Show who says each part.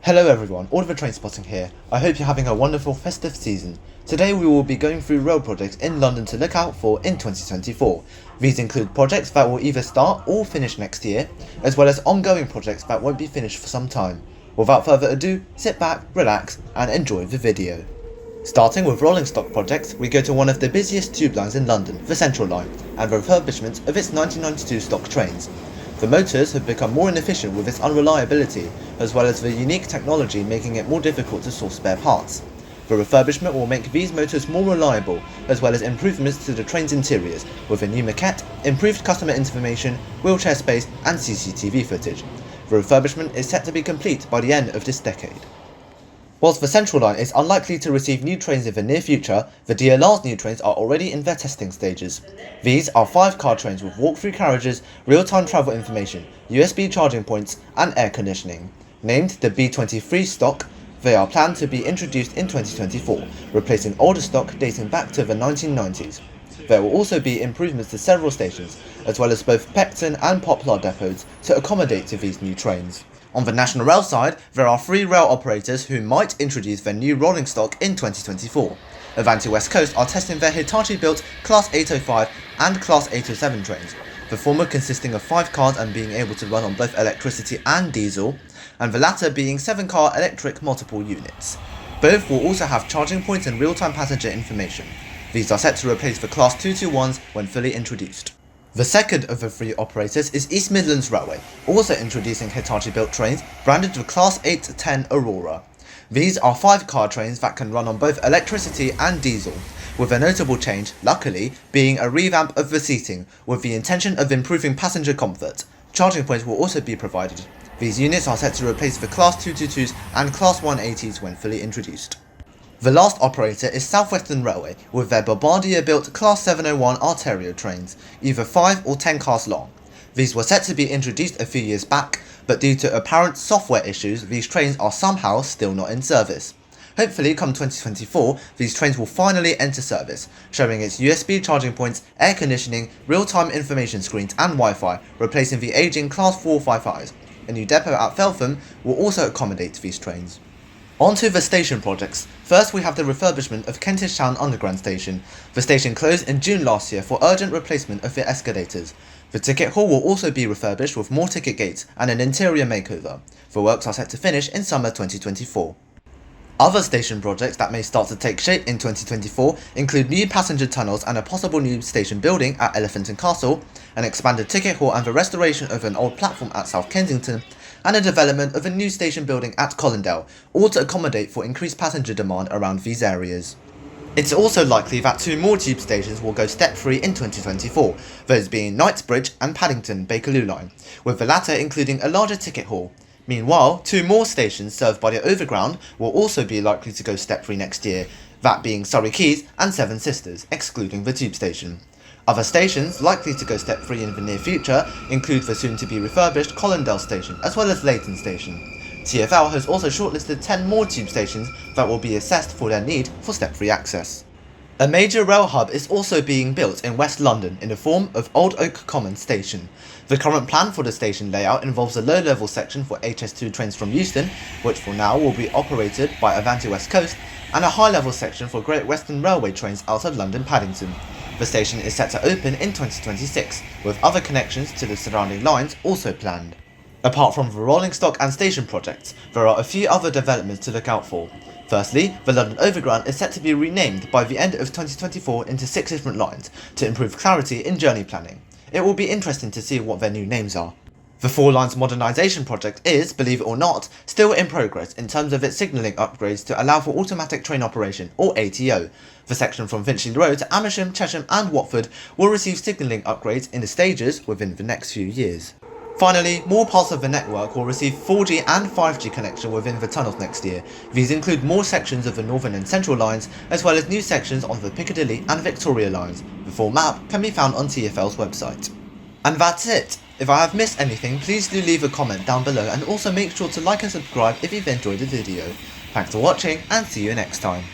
Speaker 1: Hello everyone, Oliver Trainspotting here. I hope you're having a wonderful festive season. Today we will be going through rail projects in London to look out for in 2024. These include projects that will either start or finish next year, as well as ongoing projects that won't be finished for some time. Without further ado, sit back, relax and enjoy the video. Starting with rolling stock projects, we go to one of the busiest tube lines in London, the Central Line, and the refurbishment of its 1992 stock trains. The motors have become more inefficient with its unreliability, as well as the unique technology making it more difficult to source spare parts. The refurbishment will make these motors more reliable, as well as improvements to the train's interiors, with a new maquette, improved customer information, wheelchair space and CCTV footage. The refurbishment is set to be complete by the end of this decade. Whilst the Central Line is unlikely to receive new trains in the near future, the DLR's new trains are already in their testing stages. These are 5-car trains with walk-through carriages, real-time travel information, USB charging points and air conditioning. Named the B23 stock, they are planned to be introduced in 2024, replacing older stock dating back to the 1990s. There will also be improvements to several stations, as well as both Pecton and Poplar depots to accommodate to these new trains. On the National Rail side, there are 3 rail operators who might introduce their new rolling stock in 2024. Avanti West Coast are testing their Hitachi-built Class 805 and Class 807 trains, the former consisting of 5 cars and being able to run on both electricity and diesel, and the latter being 7-car electric multiple units. Both will also have charging points and real-time passenger information. These are set to replace the Class 221s when fully introduced. The second of the 3 operators is East Midlands Railway, also introducing Hitachi-built trains branded the Class 810 Aurora. These are 5-car trains that can run on both electricity and diesel, with a notable change, luckily, being a revamp of the seating, with the intention of improving passenger comfort. Charging points will also be provided. These units are set to replace the Class 222s and Class 180s when fully introduced. The last operator is South Western Railway, with their Bombardier-built Class 701 Arterio trains, either 5 or 10 cars long. These were set to be introduced a few years back, but due to apparent software issues, these trains are somehow still not in service. Hopefully, come 2024, these trains will finally enter service, showing its USB charging points, air conditioning, real-time information screens and Wi-Fi, replacing the aging Class 455s. A new depot at Feltham will also accommodate these trains. On to the station projects. First we have the refurbishment of Kentish Town Underground Station. The station closed in June last year for urgent replacement of the escalators. The ticket hall will also be refurbished with more ticket gates and an interior makeover. The works are set to finish in summer 2024. Other station projects that may start to take shape in 2024 include new passenger tunnels and a possible new station building at Elephant and Castle, an expanded ticket hall and the restoration of an old platform at South Kensington, and a development of a new station building at Colindale, all to accommodate for increased passenger demand around these areas. It's also likely that 2 more tube stations will go step-free in 2024, those being Knightsbridge and Paddington Bakerloo line, with the latter including a larger ticket hall. Meanwhile, 2 more stations served by the Overground will also be likely to go step-free next year, that being Surrey Quays and Seven Sisters, excluding the tube station. Other stations likely to go step-free in the near future include the soon-to-be refurbished Colindale station as well as Leighton station. TfL has also shortlisted 10 more tube stations that will be assessed for their need for step-free access. A major rail hub is also being built in West London in the form of Old Oak Common Station. The current plan for the station layout involves a low-level section for HS2 trains from Euston, which for now will be operated by Avanti West Coast, and a high-level section for Great Western Railway trains out of London Paddington. The station is set to open in 2026, with other connections to the surrounding lines also planned. Apart from the rolling stock and station projects, there are a few other developments to look out for. Firstly, the London Overground is set to be renamed by the end of 2024 into 6 different lines, to improve clarity in journey planning. It will be interesting to see what their new names are. The 4 Lines modernisation project is, believe it or not, still in progress in terms of its signalling upgrades to allow for automatic train operation, or ATO. The section from Finchley Road to Amersham, Chesham and Watford will receive signalling upgrades in the stages within the next few years. Finally, more parts of the network will receive 4G and 5G connection within the tunnels next year. These include more sections of the Northern and Central lines, as well as new sections on the Piccadilly and Victoria lines. The full map can be found on TfL's website. And that's it! If I have missed anything, please do leave a comment down below and also make sure to like and subscribe if you've enjoyed the video. Thanks for watching and see you next time.